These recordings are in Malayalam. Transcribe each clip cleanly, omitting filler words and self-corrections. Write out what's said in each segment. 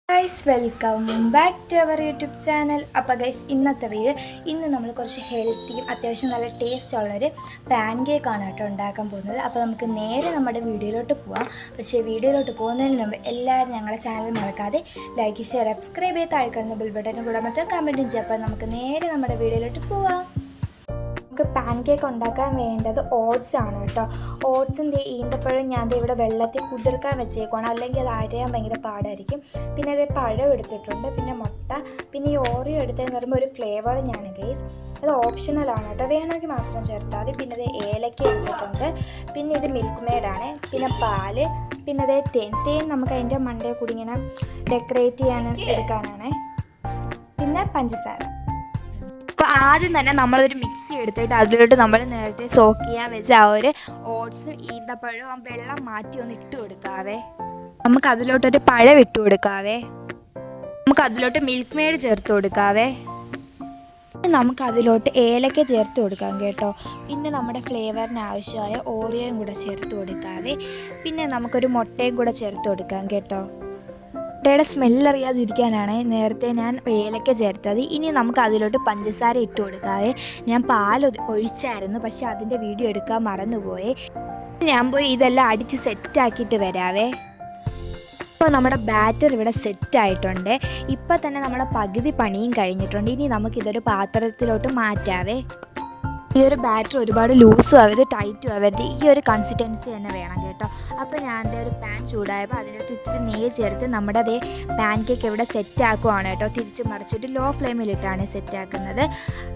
Guys welcome back to our YouTube channel. അപ്പോൾ ഗൈസ് ഇന്നത്തെ വീഡിയോ ഇന്ന് നമ്മൾ കുറച്ച് ഹെൽത്തിയും അത്യാവശ്യം നല്ല ടേസ്റ്റ് ഉള്ളൊരു പാൻ കേക്കാണ് കേട്ടോ ഉണ്ടാക്കാൻ പോകുന്നത്. അപ്പോൾ നമുക്ക് നേരെ നമ്മുടെ വീഡിയോയിലോട്ട് പോവാം. പക്ഷേ വീഡിയോയിലോട്ട് പോകുന്നതിന് മുമ്പ് എല്ലാവരും ഞങ്ങളുടെ ചാനൽ മറക്കാതെ ലൈക്ക് ഷെയർ സബ്സ്ക്രൈബ് ചെയ്ത് താഴെ ബെൽ ബട്ടനും കൂടെ മറ്റേ കമൻറ്റും ചെയ്യാം. അപ്പോൾ നമുക്ക് നേരെ നമ്മുടെ വീഡിയോയിലോട്ട് പോവാം. നമുക്ക് പാൻ കേക്ക് ഉണ്ടാക്കാൻ വേണ്ടത് ഓട്സ് ആണ് കേട്ടോ. ഓട്സും ഈന്തപ്പഴം ഞാൻ ഇവിടെ വെള്ളത്തിൽ കുതിർക്കാൻ വെച്ചേക്കുവാണ്, അല്ലെങ്കിൽ അത് അരയാൻ ഭയങ്കര പാടായിരിക്കും. പിന്നെ അത് പഴം എടുത്തിട്ടുണ്ട്, പിന്നെ മുട്ട, പിന്നെ ഈ ഓറിയോ എടുത്തതെന്ന് പറയുമ്പോൾ ഒരു ഫ്ലേവർ ഞാൻ ഗൈസ് അത് ഓപ്ഷണലാണ് കേട്ടോ, വേണമെങ്കിൽ മാത്രം ചേർത്താൽ മതി. പിന്നെ അത് ഏലക്ക എടുത്തിട്ടുണ്ട്, പിന്നെ ഇത് മിൽക്ക് മെയ്ഡാണ്, പിന്നെ പാല്, പിന്നെ അതേ തേൻ നമുക്ക് അതിൻ്റെ മണ്ടയിൽ കൂടി ഇങ്ങനെ ഡെക്കറേറ്റ് ചെയ്യാൻ എടുക്കാനാണ്, പിന്നെ പഞ്ചസാര. അപ്പോൾ ആദ്യം തന്നെ നമ്മളൊരു മിക്സി എടുത്തിട്ട് അതിലോട്ട് നമ്മൾ നേരത്തെ സോക്ക് ചെയ്യാൻ വെച്ച ആ ഒരു ഓട്സും ഈന്തപ്പഴവും ആ വെള്ളം മാറ്റി ഒന്ന് ഇട്ട് കൊടുക്കാവേ. നമുക്ക് അതിലോട്ടൊരു പഴം ഇട്ട് കൊടുക്കാവേ. നമുക്ക് അതിലോട്ട് മിൽക്ക് മെയ്ഡ് ചേർത്ത് കൊടുക്കാവേ. നമുക്ക് അതിലോട്ട് ഏലക്ക ചേർത്ത് കൊടുക്കാം കേട്ടോ. പിന്നെ നമ്മുടെ ഫ്ലേവറിന് ആവശ്യമായ ഓറിയോയും കൂടെ ചേർത്ത് കൊടുക്കാവേ. പിന്നെ നമുക്കൊരു മുട്ടയും കൂടെ ചേർത്ത് കൊടുക്കാം കേട്ടോ. മുട്ടയുടെ സ്മെല്ലറിയാതിരിക്കാനാണ് നേരത്തെ ഞാൻ ഏലക്ക ചേർത്തത്. ഇനി നമുക്ക് അതിലോട്ട് പഞ്ചസാര ഇട്ട് കൊടുക്കാവേ. ഞാൻ പാൽ ഒഴിച്ചായിരുന്നു, പക്ഷെ അതിൻ്റെ വീഡിയോ എടുക്കാൻ മറന്നുപോയേ. ഞാൻ പോയി ഇതെല്ലാം അടിച്ച് സെറ്റാക്കിയിട്ട് വരാവേ. ഇപ്പോൾ നമ്മുടെ ബാറ്റർ ഇവിടെ സെറ്റായിട്ടുണ്ട്. ഇപ്പോൾ തന്നെ നമ്മുടെ പകുതി പണിയും കഴിഞ്ഞിട്ടുണ്ട്. ഇനി നമുക്കിതൊരു പാത്രത്തിലോട്ട് മാറ്റാവേ. ഈ ഒരു ബാറ്റർ ഒരുപാട് ലൂസും ആവരുത് ടൈറ്റും ആവരുത്, ഈ ഒരു കൺസിസ്റ്റൻസി തന്നെ വേണം കേട്ടോ. അപ്പോൾ ഞാൻ ഒരു പാൻ ചൂടായപ്പോൾ അതിലോട്ട് ഇത്തിരി നെയ്യ് ചേർത്ത് നമ്മുടെ അതേ പാൻ കേക്ക് ഇവിടെ സെറ്റാക്കുവാണ് കേട്ടോ. തിരിച്ച് മറിച്ചിട്ട് ലോ ഫ്ലെയിമിലിട്ടാണ് സെറ്റാക്കുന്നത്.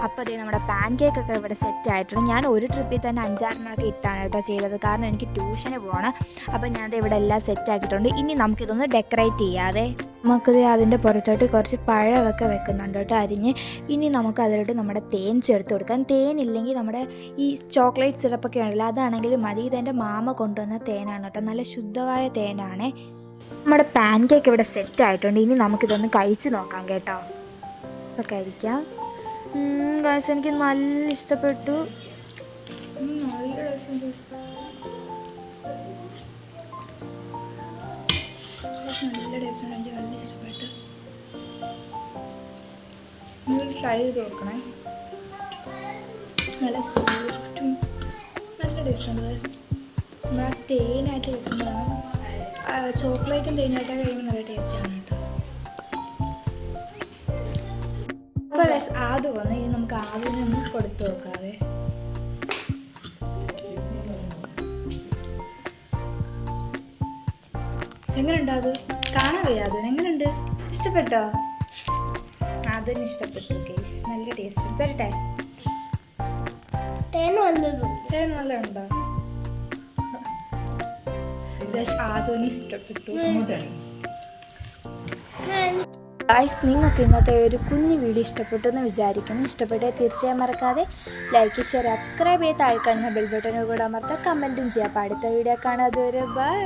അപ്പോൾ അതേ നമ്മുടെ പാൻ കേക്കൊക്കെ ഇവിടെ സെറ്റായിട്ടുണ്ട്. ഞാൻ ഒരു ട്രിപ്പിൽ തന്നെ 5-6 ഇട്ടാണ് കേട്ടോ ചെയ്തത്, കാരണം എനിക്ക് ട്യൂഷന് പോകണം. അപ്പോൾ ഞാൻ ഇവിടെ എല്ലാം സെറ്റാക്കിയിട്ടുണ്ട്. ഇനി നമുക്കിതൊന്ന് ഡെക്കറേറ്റ് ചെയ്യാതെ നമുക്കിത് അതിൻ്റെ പുറത്തോട്ട് കുറച്ച് പഴമൊക്കെ വെക്കുന്നുണ്ട് കേട്ടോ അരിഞ്ഞ്. ഇനി നമുക്ക് അതിലോട്ട് നമ്മുടെ തേൻ ചേർത്ത് കൊടുക്കാം. തേനില്ലെങ്കിൽ നമ്മുടെ ഈ ചോക്ലേറ്റ് സിറപ്പൊക്കെ ഉണ്ടല്ലോ, അതാണെങ്കിൽ മതി. ഇതെൻ്റെ മാമ കൊണ്ടുവന്ന തേനാണ് കേട്ടോ, നല്ല ശുദ്ധമായ തേനാണ്. നമ്മുടെ പാൻ കേക്ക് ഇവിടെ സെറ്റായിട്ടുണ്ട്. ഇനി നമുക്കിതൊന്ന് കഴിച്ച് നോക്കാം കേട്ടോ. അപ്പോൾ കഴിക്കാം. ഗൈസ് എനിക്ക് നല്ല ഇഷ്ടപ്പെട്ടു. നല്ല ടേസ്റ്റ് ഉണ്ട്, എനിക്ക് നല്ല ഇഷ്ടപ്പെട്ടു. നിങ്ങൾ ട്രൈ ചെയ്ത് നോക്കണേ. നല്ല സോഫ്റ്റും നല്ല ടേസ്റ്റുണ്ട്. നമ്മൾ തേനായിട്ട് വെക്കുന്നതാണ്, ചോക്ലേറ്റും തേനായിട്ടൊക്കെ കഴിയുമ്പോൾ നല്ല ടേസ്റ്റാണ് കേട്ടോ. അപ്പോൾ ആദ്യം വന്ന് ഇനി നമുക്ക് ആദ്യം ഒന്ന് കൊടുത്ത് നോക്കാവേ. എങ്ങനെയുണ്ട് അത് കാണാൻ വയ്യാതെ? എങ്ങനെയുണ്ട്? ഇഷ്ടപ്പെട്ടോ? അതിന് ഇഷ്ടപ്പെട്ടു കേസ്, നല്ല ടേസ്റ്റ്. തരട്ടെ? തേൻ നല്ല ഉണ്ടോ? അതിന് ഇഷ്ടപ്പെട്ടു. ഗൈസ് നിങ്ങൾക്ക് ഇന്നത്തെ ഒരു കുഞ്ഞു വീഡിയോ ഇഷ്ടപ്പെട്ടു എന്ന് വിചാരിക്കുന്നു. ഇഷ്ടപ്പെട്ടാൽ തീർച്ചയായും മറക്കാതെ ലൈക്ക് ഷെയർ സബ്സ്ക്രൈബ് ചെയ്ത് താഴെ കാണുന്ന ബെൽ ബട്ടനും കൂടെ അമർത്താം, കമൻറ്റും ചെയ്യാം. അപ്പോൾ അടുത്ത വീഡിയോ കാണാം. അതുവരെ ബൈ.